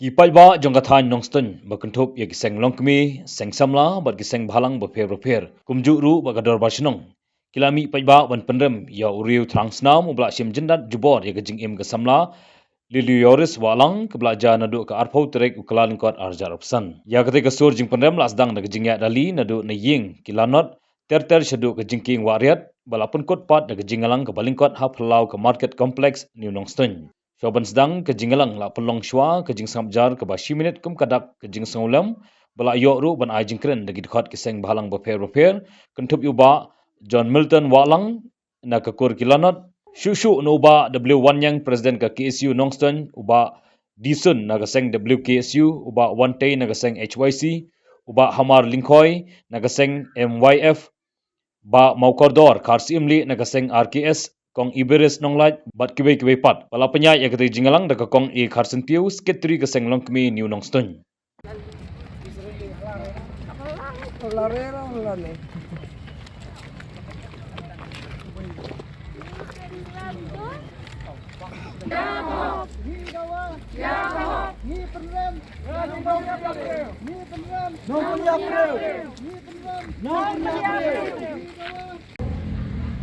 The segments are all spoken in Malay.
Kipai ba jong kathan nongston bakentup ya giseng longkmi seng samla bat giseng bhalang ba pher kumju ru ba gador barsinong kilami pai ba wan pendem ya uriu trangsnam ubla sim jendat jubor ya gejing im ga samla lilu yoris walang kebelaja nadu ka arpau terek ukala lingkot arjar opsan ya ketika sur jing pendem lasdang na gejing ya dali nadu na ying kilanot ter shadu ke jingking wariat balapun kot pat na gejing alang ke balingkot hap halau ke market complex new nongston Shoban sedang ke jingalang la pelong shwa ke jing samjar ke bashi minit kum kadak ke jing sangulam bala yok ru ban ai jingkren dagi dekat ke seng bahalang baper kentup yuba John Milton Walang na ke kur kilanot shushu no uba W1 yang presiden ke KSU Nongston uba Dison na ke seng WKSU uba Wante na ke seng HYC uba Hamar Lingkoi na ke seng MYF ba maukordor karsi imli na ke seng RKS kong iberes nonglat bat kiwe pat pala penyai ya kete jingalang da kong i karsen piu sketri ke seng long kmi new nongston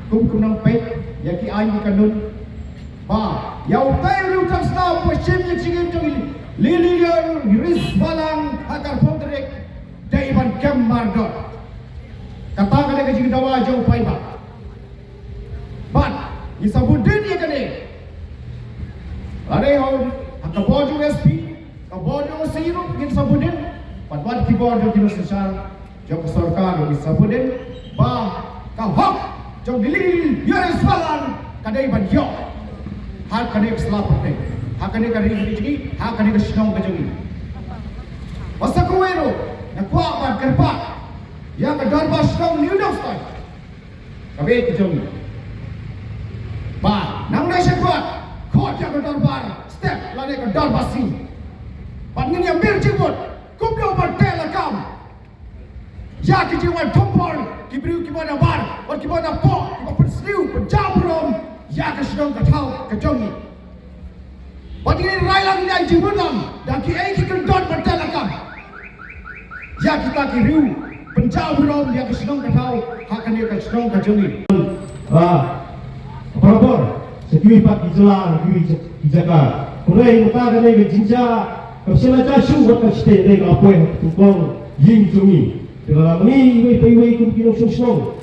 Kum nang pet ya ki ai ni kanun ba ya utai ru tak sta pasim ni cingin jong lili ris balang akar pontrek dai ban kam mardot kata kene ke jing dawa jauh pai ba but isabudin ya kene are ho ka boju SP ka boju siro ngin sabudin pat ki boju kino sesal jauh sarkar isabudin ba ka hok jauh dilil yaris balang kadai ban yo hak kane selapate hak kane ka ri hak kane ka sinong ka jongi masa kuwero na kwa ban kerpa yang ka darba sinong new nostai kabe ki jongi ba nang nai sekwat khot yang ka darbar step lane ka darba si pangin yang bir jibut kumdo ban telekam ya ki jiwan tompor ki briu ki mana bar or ki mana po ki ba persliu penjabrom ya ka sinong ka thau ka jongi pangin rai lang ni jibutam dan ki ai ki kan don ban telekam ya kita ki riu penjabrom ya ka sinong ka thau hakane ka sinong ka jongi Propor sekui pak kijalan kijaka kurai muka kene ke jinja kapsela jashu wat kaste de apoe tukong ying jungi dalam ni wei kum kino sungsong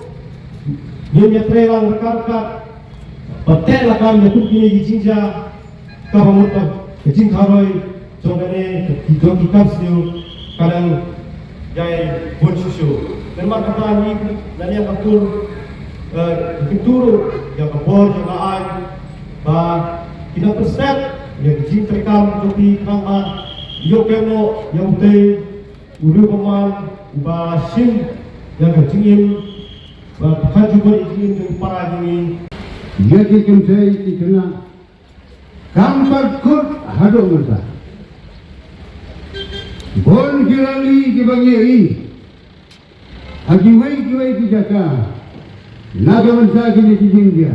nya trelang rekar patel lakam ne kum kini jinja ka pamut ke jing kharoi jongane ki kapsio kadang jai bon susu memang kata ni nani atur Pintu yang kebor yang ai ba kita perset yang jing terekam topi kang yokeno yang te ulu peman ba sim yang jingin ba khaju ba jingin dengan para jingin yaki kemsai ikena kampat kut hado masa bon kirali kibangi agiwai kijaka naga mensa kini kijing dia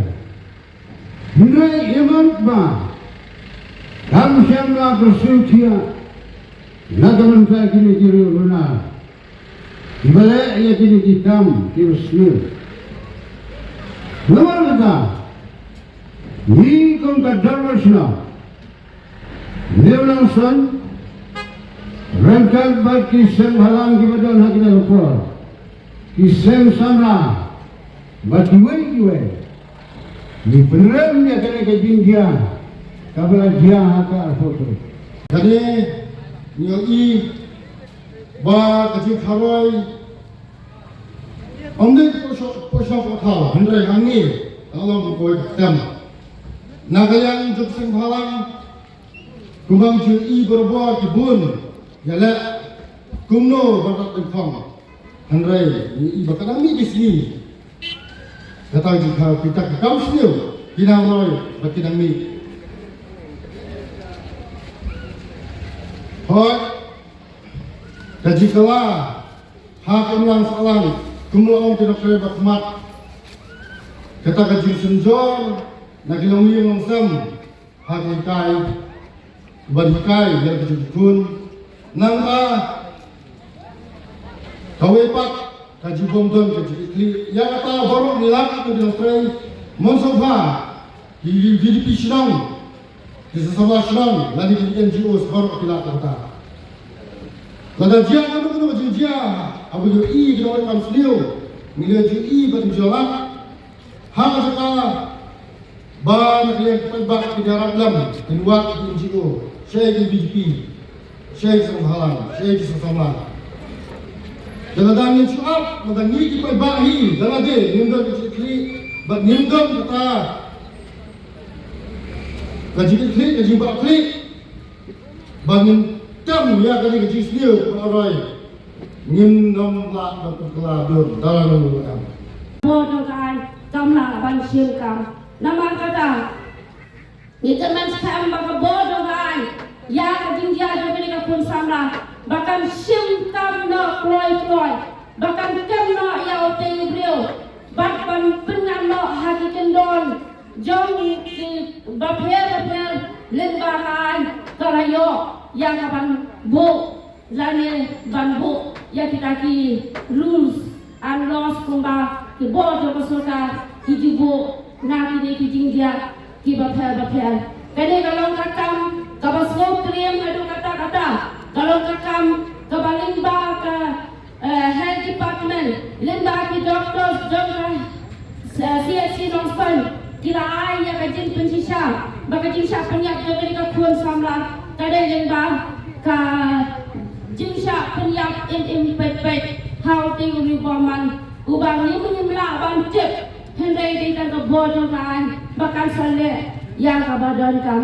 Hinai iman ba kam syamla bersucia naga mensa kini jiru luna ibale ya kini jikam kirusmir lamar kata ni kong kadarwasna Neunang son rangkal bat kisem halang kibadon hakina lupur kisem samla Batiwe ni benernya kena kejin dia kabel dia haka foto jadi nyoi ba kecil kharoi omde posok kha handre hangi along koi tem nagayang jukseng halang kumbang chui berbuat kibun yala kumno barat infam handre i bakadami kisni datang jika kita ke kampus ni, kita mulai berkidang ni. Hoi, dan jikalah hakim lang salang, kumulaong tidak kaya berkhidmat. Kata kajing senjor, nagilong yung langsam, hakim kai, barikai yang kejadian nang kawai pak kaji bom don kaji yang kata baru nilai tu dilakukan monsoba di VDP Shillong di sesebuah Shillong lagi di NGO baru dilakukan. Kalau dia kalau dia abu yo I kita orang Muslim nilai jo I berjualan hang sekarang ban kalian perbak di dalam lam keluar di NGO saya di VDP saya semhalang saya di sesama. Dalam dangin suap, madangi kita bahi, dalam dia nimdon kecil, bag nimdon kata, kaji kecil, kaji bakli, bangin tam ya kaji kecil sendiri orang, nimdon lah dapat keladur dalam orang. Bodoh kan, kamlah bansiu kam, nama kata, ni teman sekarang baka bodoh kan, ya kaji dia ada mereka pun sama. Bahkan simkam no kloy, bahkan kena ya oteng beliau, bahkan pengan no hati kendon, jom di bapel lembahan kalayo yang kapan bu, lani banbu yang kita ki rules and laws kumba ki bodo kesuka ki jibu nak ki jinja ki bapel, kene kalau kakam kabasok krem adu kata. Kalau kakam kebalimba ke health department, limba ke doktor CSC Nongson, kira ayah kajin pensisa, bakajin siapa penyiap jadi kakuan samla, kadang limba ke jinsa penyiap pet, how ting ribaman, ubang ni menyimla bancet, hendai dengan kebodohan, bahkan saleh yang kebadan kam.